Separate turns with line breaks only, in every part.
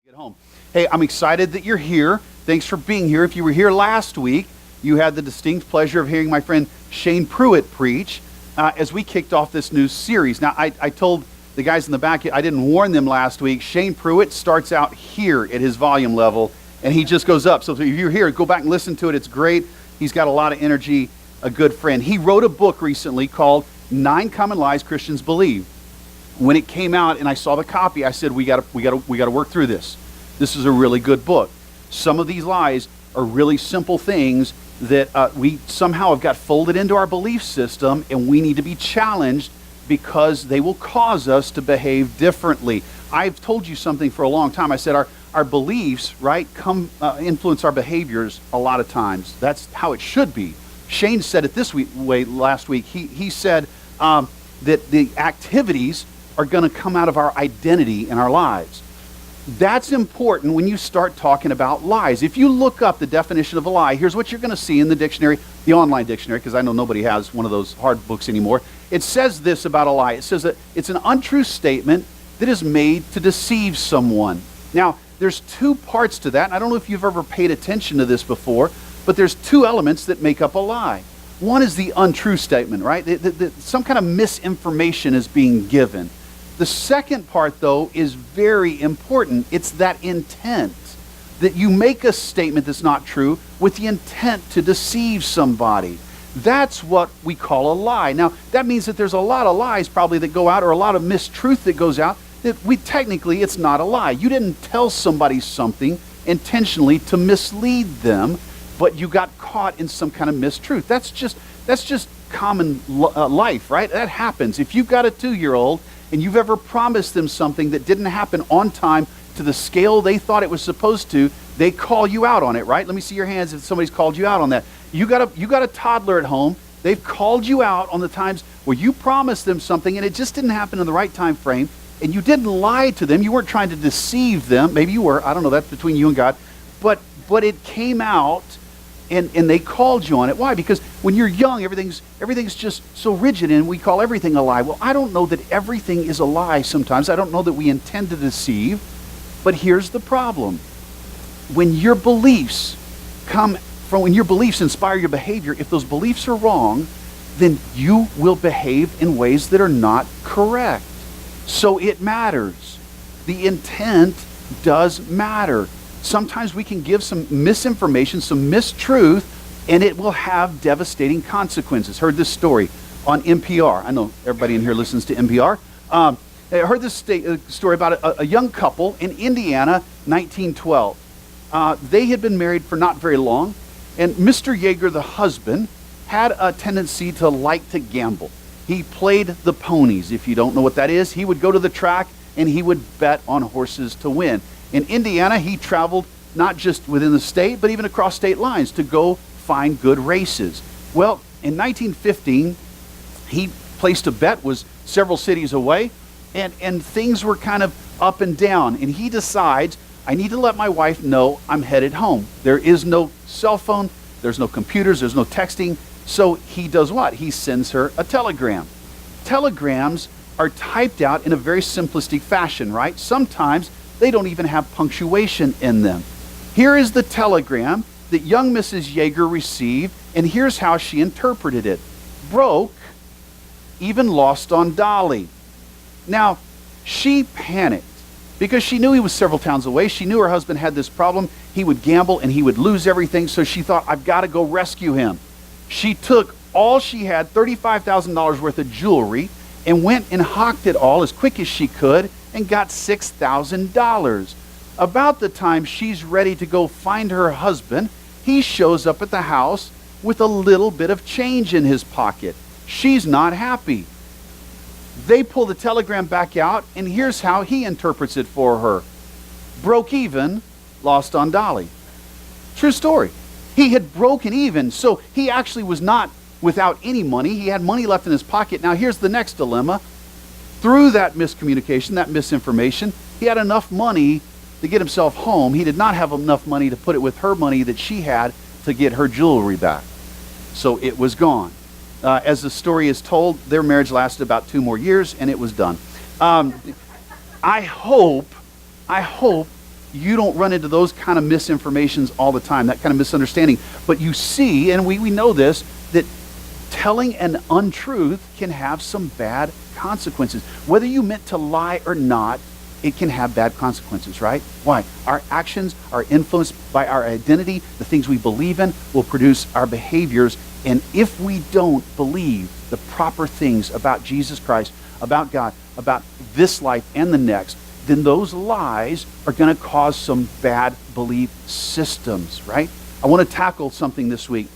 Get home. Hey, I'm excited that you're here. Thanks for being here. If you were here last week, you had the distinct pleasure of hearing my friend Shane Pruitt preach as we kicked off this new series. Now, I told the guys in the back, I didn't warn them last week. Shane Pruitt starts out here at his volume level, and he just goes up. So if you're here, go back and listen to it. It's great. He's got a lot of energy, a good friend. He wrote a book recently called 9 Common Lies Christians Believe. When it came out and I saw the copy, I said, we got to work through this. This is a really good book. Some of these lies are really simple things that we somehow have got folded into our belief system, and we need to be challenged because they will cause us to behave differently. I've told you something for a long time. I said our beliefs, right, influence our behaviors a lot of times. That's how it should be. Shane said it this way last week. He said that the activities are going to come out of our identity in our lives. That's important when you start talking about lies. If you look up the definition of a lie, here's what you're going to see in the dictionary, the online dictionary, because I know nobody has one of those hard books anymore. It says this about a lie. It says that it's an untrue statement that is made to deceive someone. Now, there's 2 parts to that, and I don't know if you've ever paid attention to this before, but there's 2 elements that make up a lie. One is the untrue statement, right? Some kind of misinformation is being given. The second part, though, is very important. It's that intent, that you make a statement that's not true with the intent to deceive somebody. That's what we call a lie. Now, that means that there's a lot of lies probably that go out, or a lot of mistruth that goes out, that technically it's not a lie. You didn't tell somebody something intentionally to mislead them, but you got caught in some kind of mistruth. That's just common life, right? That happens. If you've got a 2-year-old and you've ever promised them something that didn't happen on time to the scale they thought it was supposed to, they call you out on it, right? Let me see your hands if somebody's called you out on that. You got a toddler at home. They've called you out on the times where you promised them something and it just didn't happen in the right time frame, and you didn't lie to them. You weren't trying to deceive them. Maybe you were. I don't know. That's between you and God. But it came out, and they called you on it. Why? Because when you're young, everything's just so rigid, and we call everything a lie. Well, I don't know that everything is a lie sometimes. I don't know that we intend to deceive. But here's the problem. When your beliefs inspire your behavior, if those beliefs are wrong, then you will behave in ways that are not correct. So it matters. The intent does matter. Sometimes we can give some misinformation, some mistruth, and it will have devastating consequences. Heard this story on NPR. I know everybody in here listens to NPR. I heard this story about a young couple in Indiana, 1912. They had been married for not very long, and Mr. Yeager, the husband, had a tendency to like to gamble. He played the ponies. If you don't know what that is, he would go to the track and he would bet on horses to win. In Indiana, he traveled not just within the state, but even across state lines to go find good races. Well, in 1915, he placed a bet, was several cities away, and things were kind of up and down. And he decides, I need to let my wife know I'm headed home. There is no cell phone, there's no computers, there's no texting. So he does what? He sends her a telegram. Telegrams are typed out in a very simplistic fashion, right? Sometimes they don't even have punctuation in them. Here is the telegram that young Mrs. Yeager received, and here's how she interpreted it. Broke, even lost on Dolly. Now, she panicked because she knew he was several towns away. She knew her husband had this problem. He would gamble and he would lose everything, so she thought, I've got to go rescue him. She took all she had, $35,000 worth of jewelry, and went and hocked it all as quick as she could and got $6,000. About the time she's ready to go find her husband, he shows up at the house with a little bit of change in his pocket. She's not happy. They pull the telegram back out, and here's how he interprets it for her. Broke even, lost on Dolly. True story. He had broken even, so he actually was not without any money. He had money left in his pocket. Now here's the next dilemma. Through that miscommunication, that misinformation, he had enough money to get himself home. He did not have enough money to put it with her money that she had to get her jewelry back. So it was gone. As the story is told, their marriage lasted about 2 more years, and it was done. I hope you don't run into those kind of misinformations all the time, that kind of misunderstanding. But you see, and we know this, that telling an untruth can have some bad consequences. Whether you meant to lie or not, it can have bad consequences, right? Why? Our actions are influenced by our identity. The things we believe in will produce our behaviors. And if we don't believe the proper things about Jesus Christ, about God, about this life and the next, then those lies are going to cause some bad belief systems, right? I want to tackle something this week.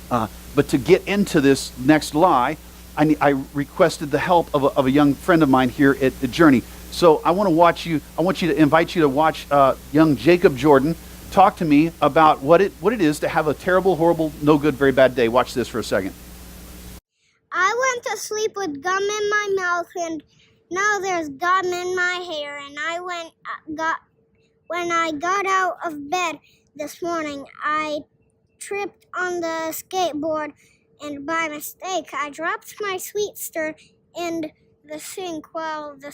But to get into this next lie, I requested the help of a young friend of mine here at the Journey. So I want to invite you to watch young Jacob Jordan talk to me about what it is to have a terrible, horrible, no good, very bad day. Watch this for a second.
I went to sleep with gum in my mouth, and now there's gum in my hair. And when I got out of bed this morning, I tripped on the skateboard, and by mistake, I dropped my sweet stir in the sink while the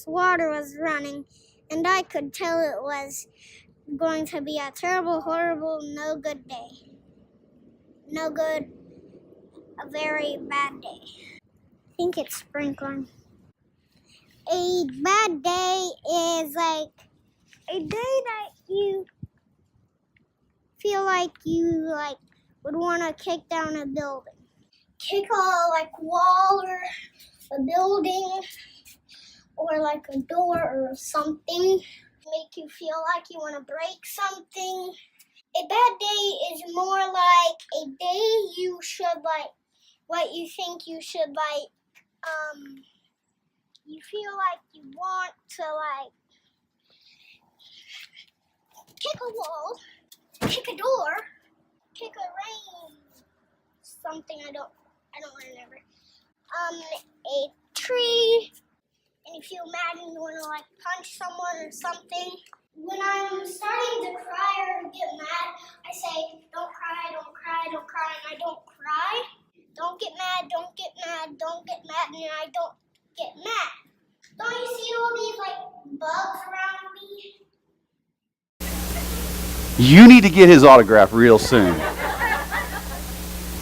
water was running, and I could tell it was going to be a terrible, horrible, no good day. No good, a very bad day. I think it's sprinkling. A bad day is like a day that you feel like you would want to kick down a building. Kick a wall or a building or like a door or something. Make you feel like you want to break something. A bad day is more like a day you should what you think you should you feel like you want to kick a wall, kick a door, kick a rain, something I don't remember. A tree, and you feel mad and you want to punch someone or something. When I'm starting to cry or get mad, I say, don't cry, don't cry, don't cry, and I don't cry. Don't get mad, don't get mad, don't get mad, and I don't get mad. Don't you see all these bugs around me?
You need to get his autograph real soon.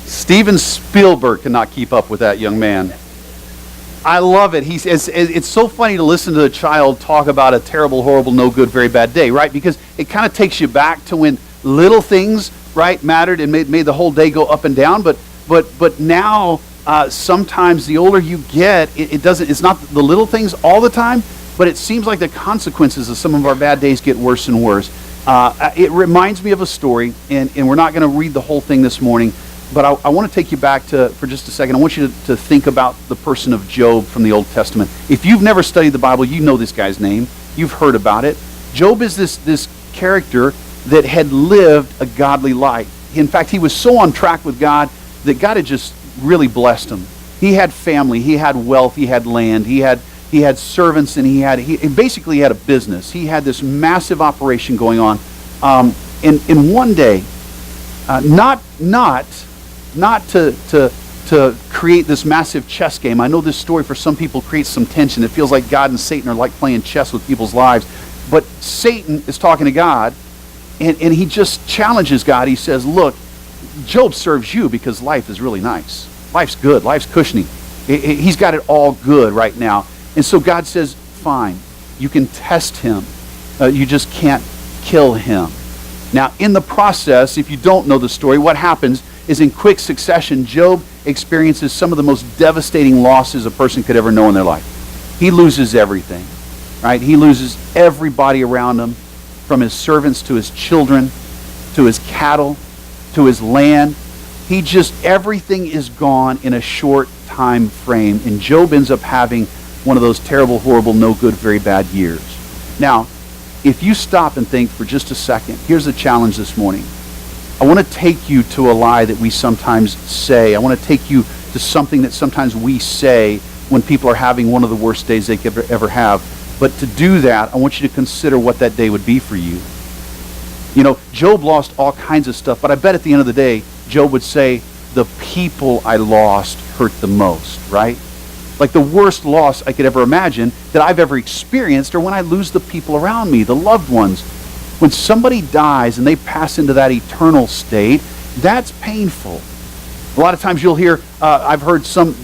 Steven Spielberg cannot keep up with that young man. I love it. It's so funny to listen to a child talk about a terrible, horrible, no good, very bad day, right? Because it kind of takes you back to when little things, right, mattered and made the whole day go up and down. But now, sometimes the older you get, it's not the little things all the time, but it seems like the consequences of some of our bad days get worse and worse. It reminds me of a story, and we're not going to read the whole thing this morning, but I want to take you back for just a second. I want you to think about the person of Job from the Old Testament. If you've never studied the Bible, you know this guy's name. You've heard about it. Job is this character that had lived a godly life. In fact, he was so on track with God that God had just really blessed him. He had family, he had wealth, he had land, he had servants, and he basically had a business. He had this massive operation going on. In one day, not to create this massive chess game. I know this story for some people creates some tension. It feels like God and Satan are like playing chess with people's lives. But Satan is talking to God, and he just challenges God. He says, look, Job serves you because life is really nice. Life's good. Life's cushiony. He's got it all good right now. And so God says, fine, you can test him. You just can't kill him. Now, in the process, if you don't know the story, what happens is in quick succession, Job experiences some of the most devastating losses a person could ever know in their life. He loses everything, right? He loses everybody around him, from his servants to his children, to his cattle, to his land. Everything is gone in a short time frame. And Job ends up having one of those terrible, horrible, no good, very bad years. Now, if you stop and think for just a second, here's the challenge this morning. I want to take you to a lie that we sometimes say. I want to take you to something that sometimes we say when people are having one of the worst days they could ever have. But to do that, I want you to consider what that day would be for you. You know, Job lost all kinds of stuff, but I bet at the end of the day, Job would say, the people I lost hurt the most, right? Like the worst loss I could ever imagine that I've ever experienced, or when I lose the people around me, the loved ones. When somebody dies and they pass into that eternal state, that's painful. A lot of times you'll hear, I've heard some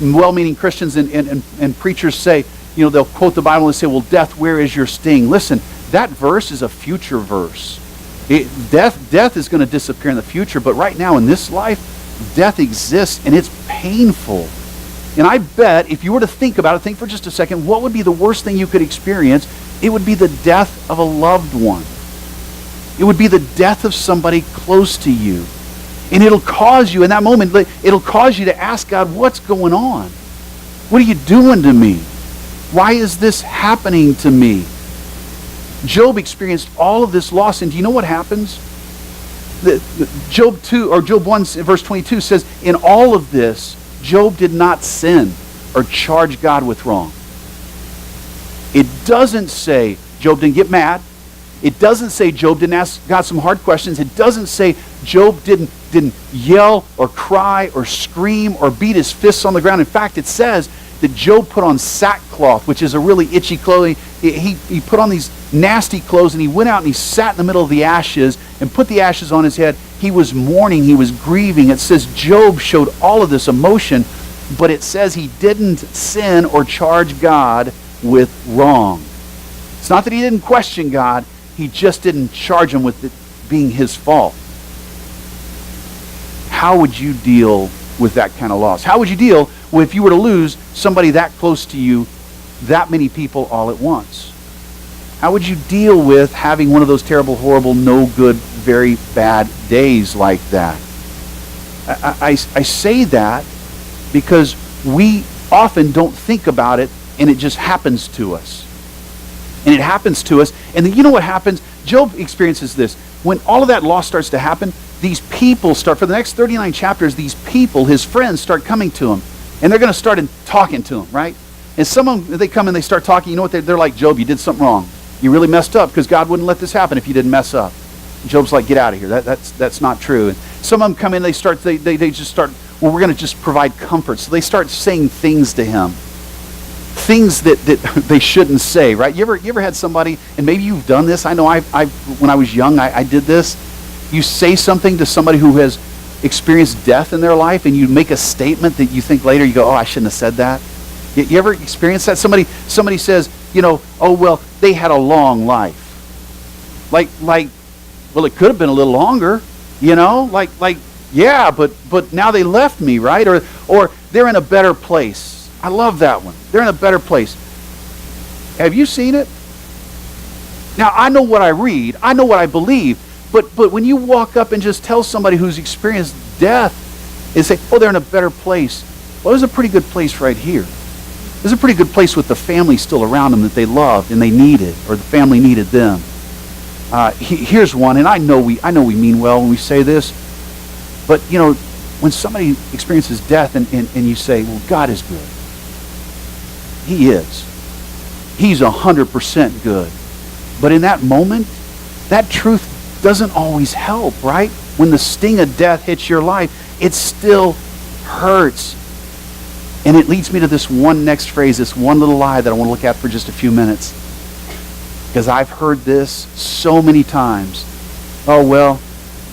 well-meaning Christians and preachers say, they'll quote the Bible and say, well, death, where is your sting? Listen, that verse is a future verse. Death is going to disappear in the future, but right now in this life, death exists and it's painful. And I bet if you were to think about it, think for just a second, what would be the worst thing you could experience? It would be the death of a loved one. It would be the death of somebody close to you. And it'll cause you, in that moment, it'll cause you to ask God, what's going on? What are you doing to me? Why is this happening to me? Job experienced all of this loss, and do you know what happens? Job 1 verse 22 says, in all of this, Job did not sin or charge God with wrong. It doesn't say Job didn't get mad. It doesn't say Job didn't ask God some hard questions. It doesn't say Job didn't yell or cry or scream or beat his fists on the ground. In fact, it says that Job put on sackcloth, which is a really itchy clothing. He put on these nasty clothes, and he went out and he sat in the middle of the ashes and put the ashes on his head. He was mourning. He was grieving. It says Job showed all of this emotion, but it says he didn't sin or charge God with wrong. It's not that he didn't question God. He just didn't charge him with it being his fault. How would you deal with that kind of loss? How would you deal with if you were to lose somebody that close to you, that many people all at once? How would you deal with having one of those terrible, horrible, no good, very bad days like that? I say that because we often don't think about it, and it just happens to us. And it happens to us. And then you know what happens? Job experiences this. When all of that loss starts to happen, these people start, for the next 39 chapters, these people, his friends, start coming to him. And they're going to start talking to him, right? And some of them, they come and they start talking. You know what? They're like, Job, you did something wrong. You really messed up because God wouldn't let this happen if you didn't mess up. And Job's like, get out of here. That's not true. And some of them come in, they just start, well, we're going to just provide comfort. So they start saying things to him. Things that they shouldn't say, right? You ever had somebody, and maybe you've done this. I know when I was young, I did this. You say something to somebody who has experienced death in their life, and you make a statement that you think later, you go, oh, I shouldn't have said that. You ever experienced that? Somebody says, oh, well, they had a long life. Like, well, it could have been a little longer, yeah, but now they left me, right? Or they're in a better place. I love that one. They're in a better place. Have you seen it? Now, I know what I read. I know what I believe. But when you walk up and just tell somebody who's experienced death and say, oh, they're in a better place. Well, there's a pretty good place right here. There's a pretty good place with the family still around them that they loved and they needed, or the family needed them. Here's one, and I know we mean well when we say this, but when somebody experiences death and you say, well, God is good. He is. He's 100% good. But in that moment, that truth doesn't always help, right? When the sting of death hits your life, it still hurts. And it leads me to this one next phrase, this one little lie that I want to look at for just a few minutes. Because I've heard this so many times. Oh, well,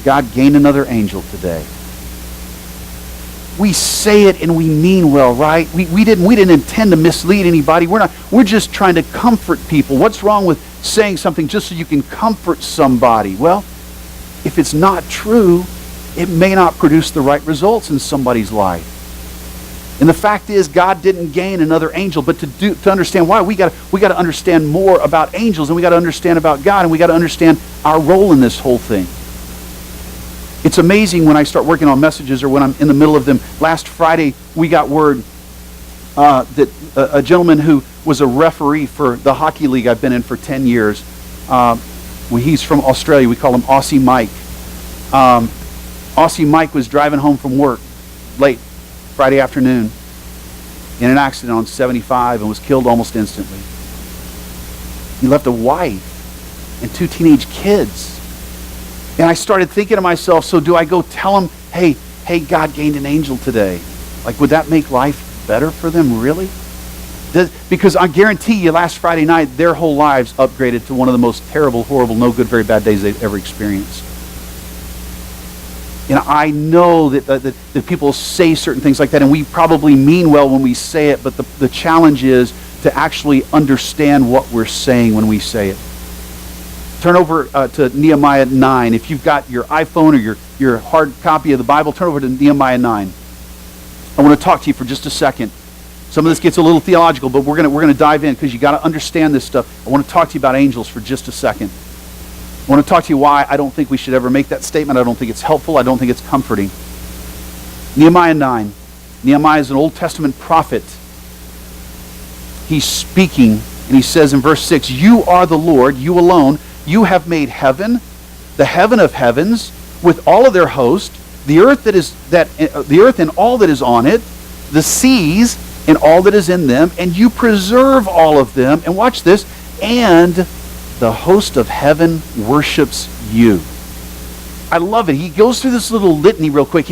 God gained another angel today. We say it and we mean well, right? We didn't intend to mislead anybody. We're just trying to comfort people. What's wrong with saying something just so you can comfort somebody? Well, if it's not true, it may not produce the right results in somebody's life. And the fact is, God didn't gain another angel, but to understand why, we got to understand more about angels, and we got to understand about God, and we got to understand our role in this whole thing. It's amazing when I start working on messages or when I'm in the middle of them. Last Friday, we got word that a gentleman who was a referee for the hockey league I've been in for 10 years, he's from Australia. We call him Aussie Mike. Aussie Mike was driving home from work late Friday afternoon in an accident on 75 and was killed almost instantly. He left a wife and 2 teenage kids. And I started thinking to myself, so do I go tell him, hey, God gained an angel today? Like, would that make life better for them, really? Because I guarantee you last Friday night, their whole lives upgraded to one of the most terrible, horrible, no good, very bad days they've ever experienced. And I know that people say certain things like that, and we probably mean well when we say it, but the challenge is to actually understand what we're saying when we say it. Turn over to Nehemiah 9. If you've got your iPhone or your hard copy of the Bible, turn over to Nehemiah 9. I want to talk to you for just a second. Some of this gets a little theological, but we're gonna dive in because you got to understand this stuff. I want to talk to you about angels for just a second. I want to talk to you why I don't think we should ever make that statement. I don't think it's helpful. I don't think it's comforting. Nehemiah 9. Nehemiah is an Old Testament prophet. He's speaking, and he says in verse 6, "You are the Lord, you alone. You have made heaven, the heaven of heavens, with all of their host, the earth the earth and all that is on it, the seas and all that is in them, and you preserve all of them." And watch this, "and the host of heaven worships you." I love it. He goes through this little litany real quick.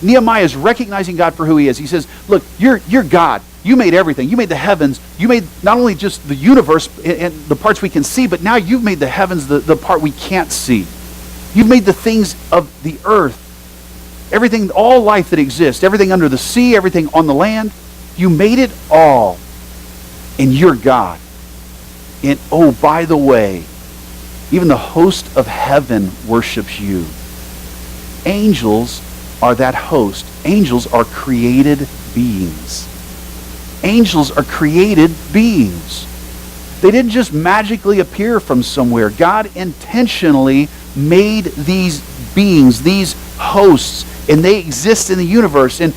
Nehemiah is recognizing God for who he is. He says, look, you're God. You made everything. You made the heavens. You made not only just the universe and the parts we can see, but now you've made the heavens the part we can't see. You've made the things of the earth. Everything, all life that exists, everything under the sea, everything on the land. You made it all. And you're God. And oh, by the way, even the host of heaven worships you. Angels are that host. Angels are created beings. Angels are created beings. They didn't just magically appear from somewhere. God intentionally made these beings, these hosts, and they exist in the universe. And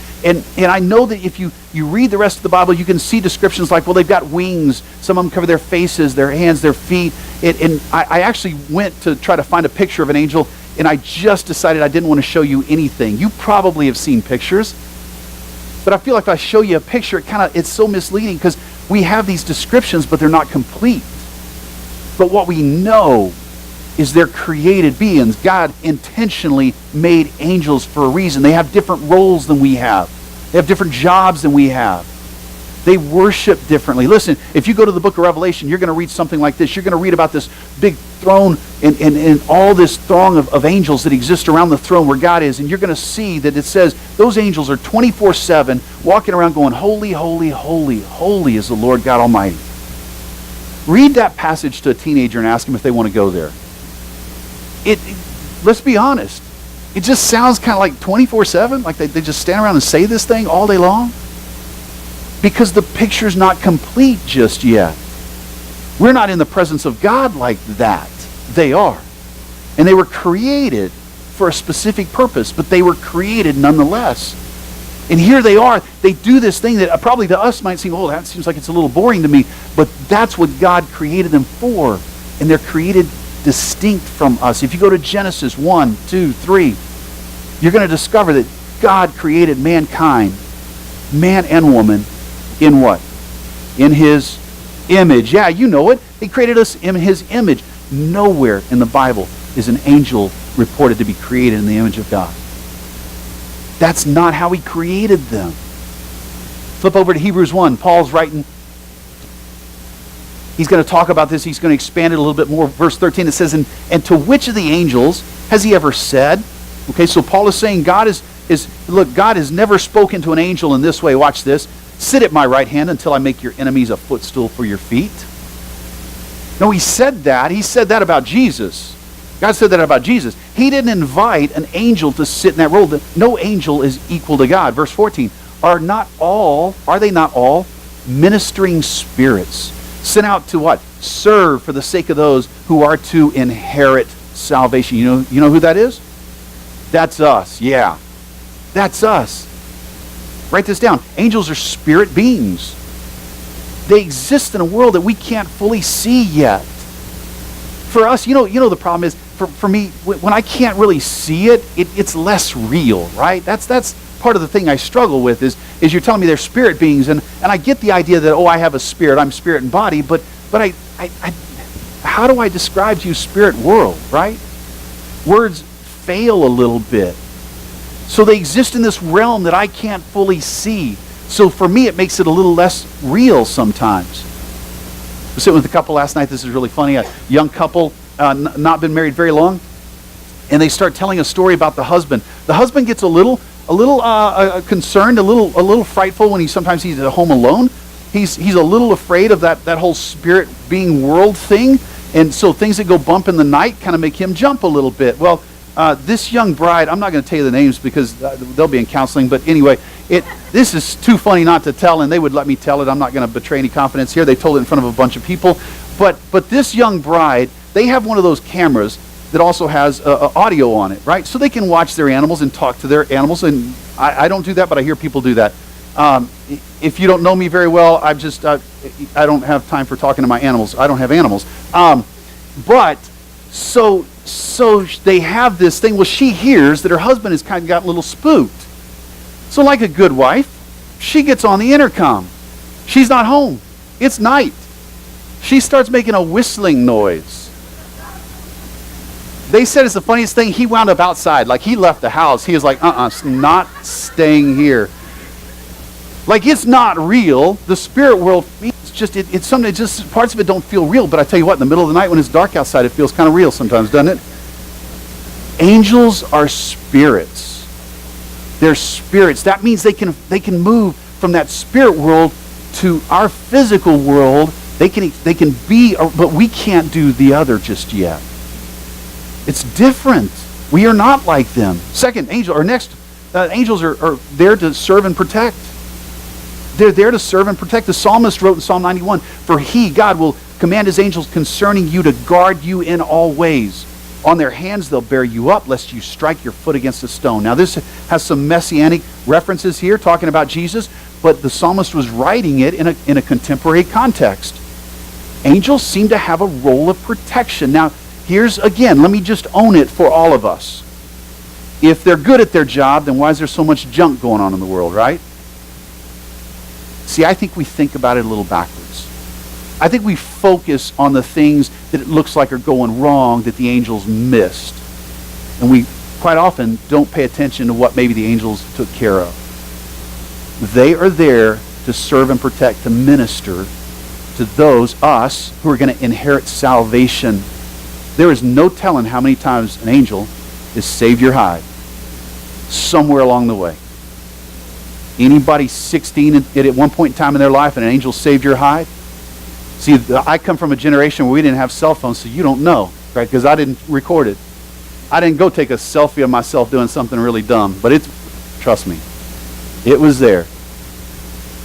I know that if you read the rest of the Bible, you can see descriptions like, well, they've got wings. Some of them cover their faces, their hands, their feet. And I actually went to try to find a picture of an angel, and I just decided I didn't want to show you anything. You probably have seen pictures, but I feel like if I show you a picture, it's so misleading because we have these descriptions, but they're not complete. But what we know is they're created beings. God intentionally made angels for a reason. They have different roles than we have. They have different jobs than we have. They worship differently. Listen, if you go to the book of Revelation, you're going to read something like this. You're going to read about this big throne and all this throng of angels that exist around the throne where God is. And you're going to see that it says those angels are 24/7 walking around going, "Holy, holy, holy, holy is the Lord God Almighty." Read that passage to a teenager and ask them if they want to go there. Let's be honest. It just sounds kind of like 24/7, like they just stand around and say this thing all day long. Because the picture's not complete just yet. We're not in the presence of God like that. They are. And they were created for a specific purpose, but they were created nonetheless. And here they are. They do this thing that probably to us might seem, oh, that seems like it's a little boring to me. But that's what God created them for. And they're created distinct from us. If you go to Genesis 1, 2, 3, you're going to discover that God created mankind, man and woman, in what? In his image. Yeah, you know it. He created us in his image. Nowhere in the Bible is an angel reported to be created in the image of God. That's not how he created them. Flip over to Hebrews 1. Paul's writing. He's going to talk about this. He's going to expand it a little bit more. Verse 13, it says, and to which of the angels has he ever said? Okay, so Paul is saying God look, God has never spoken to an angel in this way. Watch this. "Sit at my right hand until I make your enemies a footstool for your feet." No, he said that. He said that about Jesus. God said that about Jesus. He didn't invite an angel to sit in that role. No angel is equal to God. Verse 14, are they not all ministering spirits sent out to what? Serve for the sake of those who are to inherit salvation. You know who that is? That's us. Yeah. That's us. Write this down. Angels are spirit beings. They exist in a world that we can't fully see yet. For us, the problem is, for me, when I can't really see it, it's less real, right? That's part of the thing I struggle with is you're telling me they're spirit beings, and I get the idea that, I have a spirit, I'm spirit and body, but I how do I describe to you spirit world, right? Words fail a little bit. So they exist in this realm that I can't fully see. So for me, it makes it a little less real sometimes. I was sitting with a couple last night. This is really funny. A young couple, not been married very long, and they start telling a story about the husband. The husband gets a little concerned, a little frightful when sometimes he's at home alone. He's a little afraid of that whole spirit being world thing, and so things that go bump in the night kind of make him jump a little bit. Well, this young bride, I'm not going to tell you the names because they'll be in counseling, but anyway, this is too funny not to tell, and they would let me tell it. I'm not going to betray any confidence here. They told it in front of a bunch of people. But this young bride, they have one of those cameras that also has audio on it, right? So they can watch their animals and talk to their animals, and I don't do that, but I hear people do that. If you don't know me very well, I don't have time for talking to my animals. I don't have animals. But so they have this thing. Well, she hears that her husband has kind of got a little spooked. So like a good wife, she gets on the intercom. She's not home. It's night. She starts making a whistling noise. They said it's the funniest thing. He wound up outside. Like, he left the house. He was like, not staying here. Like, it's not real. The spirit world, it's something, just parts of it don't feel real. But I tell you what, in the middle of the night when it's dark outside, it feels kind of real sometimes, doesn't it? Angels are spirits. They're spirits. That means they can move from that spirit world to our physical world. They can be, but we can't do the other just yet. It's different. We are not like them. Angels are there to serve and protect. They're there to serve and protect. The psalmist wrote in Psalm 91, "For he, God, will command his angels concerning you to guard you in all ways. On their hands they'll bear you up, lest you strike your foot against a stone." Now this has some messianic references here, talking about Jesus, but the psalmist was writing it in a contemporary context. Angels seem to have a role of protection. Now, here's, again, let me just own it for all of us. If they're good at their job, then why is there so much junk going on in the world, right? See, I think we think about it a little backwards. I think we focus on the things that it looks like are going wrong that the angels missed. And we quite often don't pay attention to what maybe the angels took care of. They are there to serve and protect, to minister to us, who are going to inherit salvation. There is no telling how many times an angel has saved your hide somewhere along the way. Anybody 16 at one point in time in their life and an angel saved your hide? See, I come from a generation where we didn't have cell phones, so you don't know, right? Because I didn't record it. I didn't go take a selfie of myself doing something really dumb, but trust me, it was there.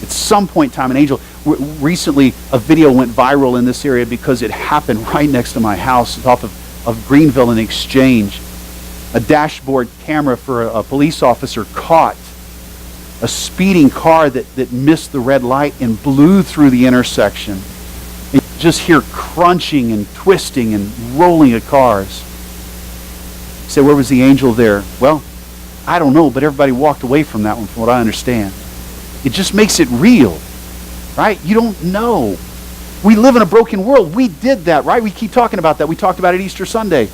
At some point in time, an angel, recently a video went viral in this area because it happened right next to my house off of Greenville and Exchange. A dashboard camera for a police officer caught a speeding car that missed the red light and blew through the intersection. And you just hear crunching and twisting and rolling of cars. You say, where was the angel there? Well, I don't know, but everybody walked away from that one from what I understand. It just makes it real, right? You don't know. We live in a broken world. We did that, right? We keep talking about that. We talked about it Easter Sunday.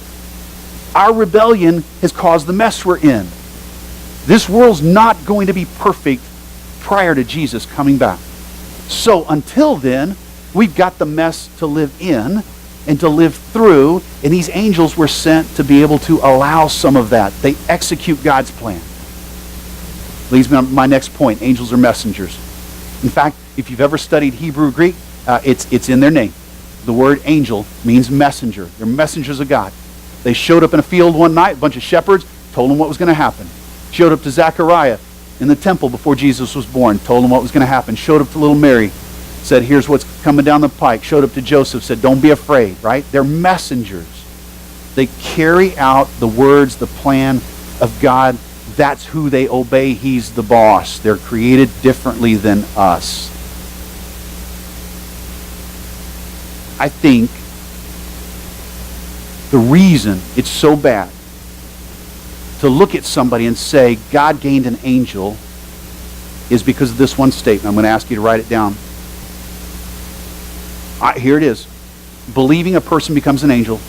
Our rebellion has caused the mess we're in. This world's not going to be perfect prior to Jesus coming back. So until then, we've got the mess to live in and to live through, and these angels were sent to be able to allow some of that. They execute God's plan. Leads me to my next point. Angels are messengers. In fact, if you've ever studied Hebrew or Greek, it's in their name. The word angel means messenger. They're messengers of God. They showed up in a field one night, a bunch of shepherds, told them what was going to happen. Showed up to Zechariah in the temple before Jesus was born, told him what was going to happen. Showed up to little Mary, said, here's what's coming down the pike. Showed up to Joseph, said, don't be afraid, right? They're messengers. They carry out the words, the plan of God. That's who they obey. He's the boss. They're created differently than us. I think the reason it's so bad to look at somebody and say, God gained an angel, is because of this one statement. I'm going to ask you to write it down. Here it is. Believing a person becomes an angel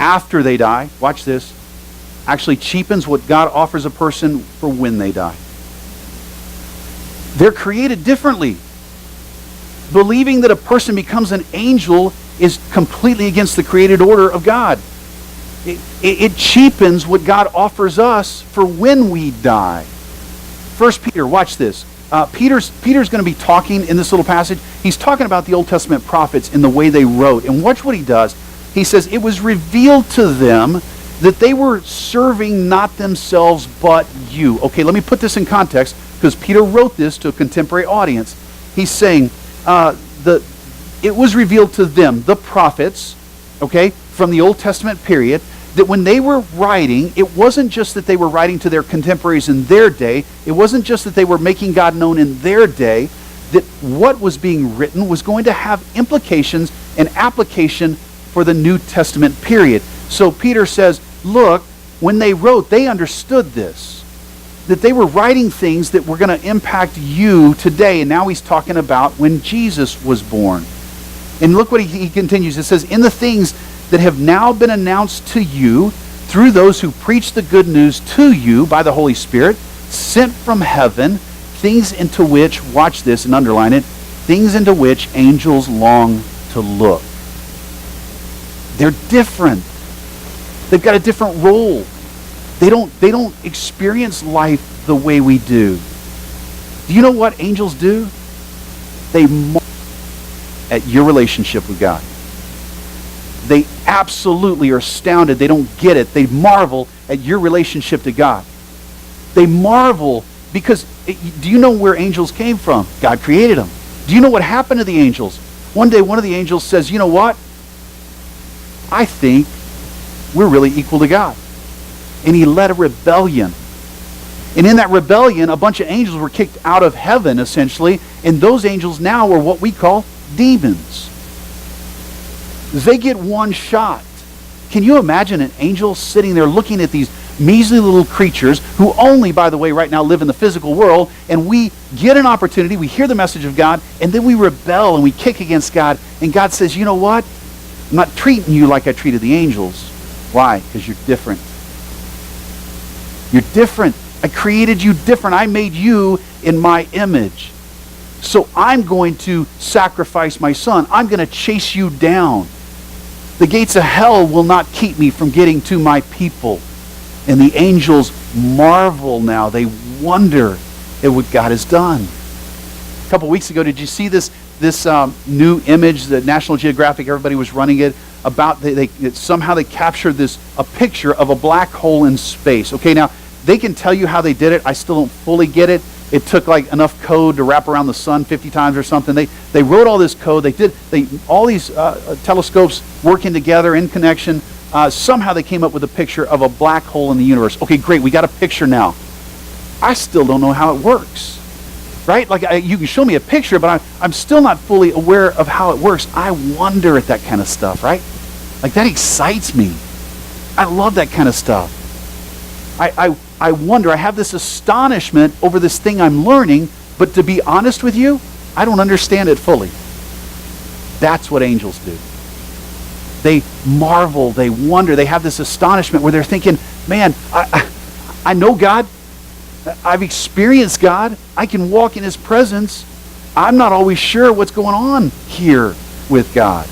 after they die, watch this, actually cheapens what God offers a person for when they die. They're created differently. Believing that a person becomes an angel is completely against the created order of God. It cheapens what God offers us for when we die. 1 Peter, watch this. Peter's going to be talking in this little passage. He's talking about the Old Testament prophets and the way they wrote. And watch what he does. He says, it was revealed to them that they were serving not themselves but you. Okay, let me put this in context because Peter wrote this to a contemporary audience. He's saying, it was revealed to them, the prophets, okay, from the Old Testament period, that when they were writing, it wasn't just that they were writing to their contemporaries in their day. It wasn't just that they were making God known in their day. That what was being written was going to have implications and application for the New Testament period. So Peter says, look, when they wrote, they understood this. That they were writing things that were going to impact you today. And now he's talking about when Jesus was born. And look what he continues. It says, in the things that have now been announced to you through those who preach the good news to you by the Holy Spirit, sent from heaven, things into which, watch this and underline it, things into which angels long to look. They're different. They've got a different role. They don't experience life the way we do. Do you know what angels do? They marvel at your relationship with God. They absolutely are astounded. They don't get it. They marvel at your relationship to God. They marvel because, do you know where angels came from? God created them. Do you know what happened to the angels? One day, one of the angels says, you know what? I think we're really equal to God. And he led a rebellion. And in that rebellion, a bunch of angels were kicked out of heaven, essentially. And those angels now are what we call demons. They get one shot. Can you imagine an angel sitting there looking at these measly little creatures who only, by the way, right now live in the physical world, and we get an opportunity, we hear the message of God, and then we rebel and we kick against God, and God says, you know what? I'm not treating you like I treated the angels. Why? Because you're different. You're different. I created you different. I made you in my image. So I'm going to sacrifice my son. I'm going to chase you down. The gates of hell will not keep me from getting to my people. And the angels marvel now. They wonder at what God has done. A couple weeks ago, did you see this new image that National Geographic, everybody was running it, about somehow they captured a picture of a black hole in space. Okay, now, they can tell you how they did it. I still don't fully get it. It took like enough code to wrap around the sun 50 times or something. They wrote all this code. All these telescopes working together in connection. Somehow they came up with a picture of a black hole in the universe. Okay, great. We got a picture now. I still don't know how it works. Right? Like you can show me a picture, but I'm still not fully aware of how it works. I wonder at that kind of stuff, right? Like that excites me. I love that kind of stuff. I wonder, I have this astonishment over this thing I'm learning, but to be honest with you, I don't understand it fully. That's what angels do. They marvel, they wonder, they have this astonishment where they're thinking, man, I know God. I've experienced God. I can walk in his presence. I'm not always sure what's going on here with God.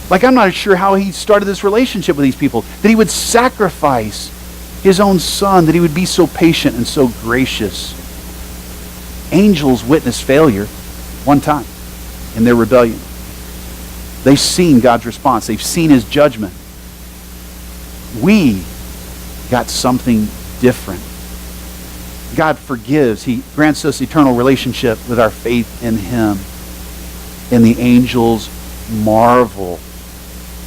Like I'm not sure how he started this relationship with these people. That he would sacrifice his own son, that he would be so patient and so gracious. Angels witness failure one time in their rebellion. They've seen God's response. They've seen his judgment. We got something different. God forgives. He grants us eternal relationship with our faith in him. And the angels marvel.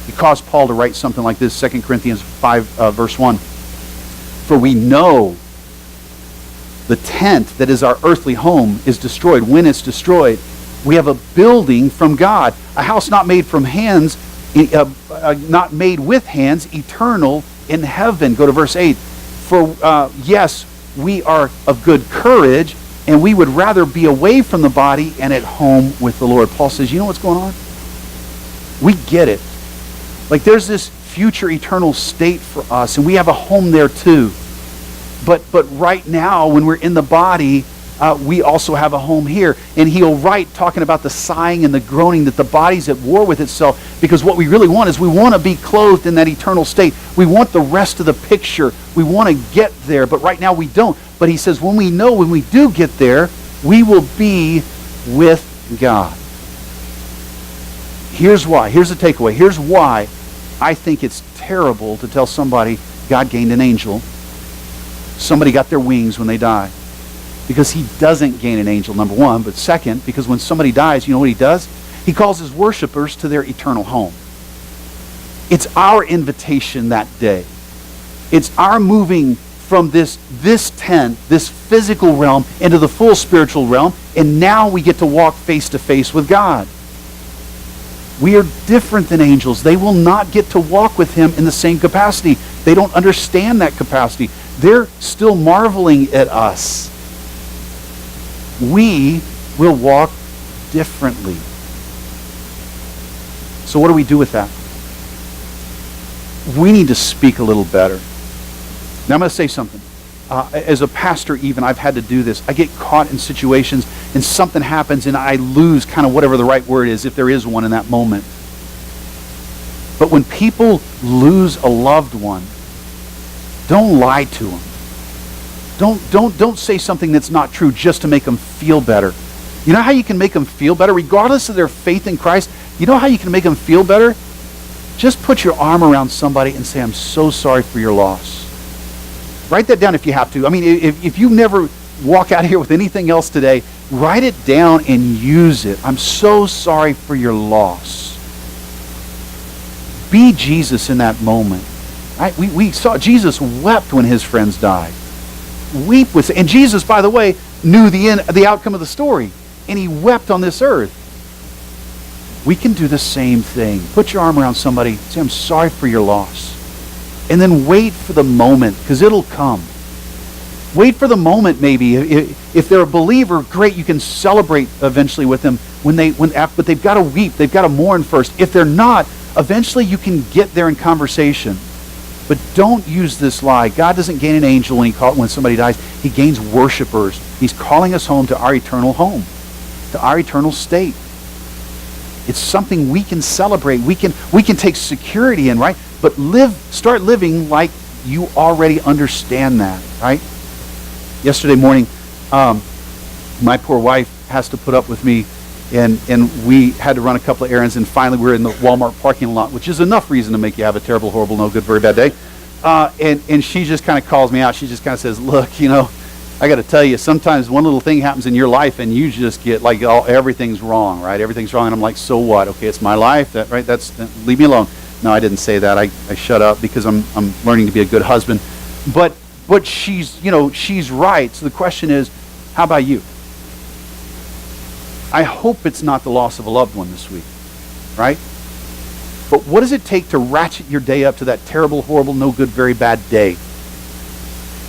It caused Paul to write something like this, 2 Corinthians 5, verse 1. For we know the tent that is our earthly home is destroyed. When it's destroyed, we have a building from God, a house not made from hands, not made with hands, eternal in heaven. Go to verse 8. For yes, we are of good courage, and we would rather be away from the body and at home with the Lord. Paul says, you know what's going on? We get it. Like there's this future eternal state for us, and we have a home there too. But right now, when we're in the body, we also have a home here. And he'll write talking about the sighing and the groaning, that the body's at war with itself, because what we really want is we want to be clothed in that eternal state. We want the rest of the picture. We want to get there, but right now we don't. But he says when we do get there, we will be with God. Here's why. Here's the takeaway. Here's why I think it's terrible to tell somebody God gained an angel. Somebody got their wings when they die. Because he doesn't gain an angel, number one. But second, because when somebody dies, you know what he does? He calls his worshipers to their eternal home. It's our invitation that day. It's our moving from this tent, this physical realm, into the full spiritual realm. And now we get to walk face to face with God. We are different than angels. They will not get to walk with him in the same capacity. They don't understand that capacity. They're still marveling at us. We will walk differently. So what do we do with that? We need to speak a little better. Now I'm going to say something. As a pastor even, I've had to do this. I get caught in situations and something happens and I lose kind of whatever the right word is, if there is one in that moment. But when people lose a loved one, don't lie to them. Don't say something that's not true just to make them feel better. You know how you can make them feel better? Regardless of their faith in Christ, you know how you can make them feel better? Just put your arm around somebody and say, I'm so sorry for your loss. Write that down if you have to. I mean, if you never walk out of here with anything else today, write it down and use it. I'm so sorry for your loss. Be Jesus in that moment. Right? We saw Jesus wept when his friends died. Weep with, and Jesus, by the way, knew the outcome of the story, and he wept on this earth. We can do the same thing. Put your arm around somebody, say, I'm sorry for your loss. And then wait for the moment, because it'll come. Wait for the moment, maybe. If they're a believer, great, you can celebrate eventually with them. But they've got to weep, they've got to mourn first. If they're not, eventually you can get there in conversation. But don't use this lie. God doesn't gain an angel when somebody dies. He gains worshipers. He's calling us home to our eternal home, to our eternal state. It's something we can celebrate. We can take security in, right? But start living like you already understand that, right? Yesterday morning, my poor wife has to put up with me, and we had to run a couple of errands, and finally we were in the Walmart parking lot, which is enough reason to make you have a terrible, horrible, no good, very bad day. And she just kind of calls me out. She just kind of says, look, I got to tell you, sometimes one little thing happens in your life and you just get like, everything's wrong, right? Everything's wrong. And I'm like, so what? Okay, it's my life, right? Leave me alone. No, I didn't say that. I shut up because I'm learning to be a good husband. But she's right. So the question is, how about you? I hope it's not the loss of a loved one this week, right? But what does it take to ratchet your day up to that terrible, horrible, no good, very bad day?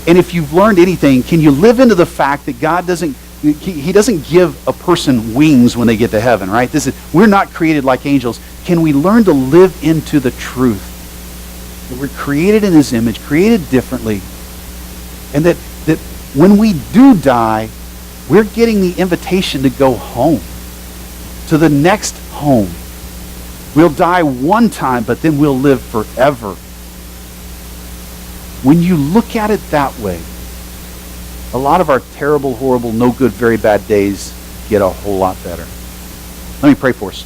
And if you've learned anything, can you live into the fact that God doesn't give a person wings when they get to heaven, right? We're not created like angels. Can we learn to live into the truth that we're created in his image, created differently, and that when we do die, we're getting the invitation to go home, to the next home. We'll die one time, but then we'll live forever. When you look at it that way, a lot of our terrible, horrible, no good, very bad days get a whole lot better. Let me pray for us.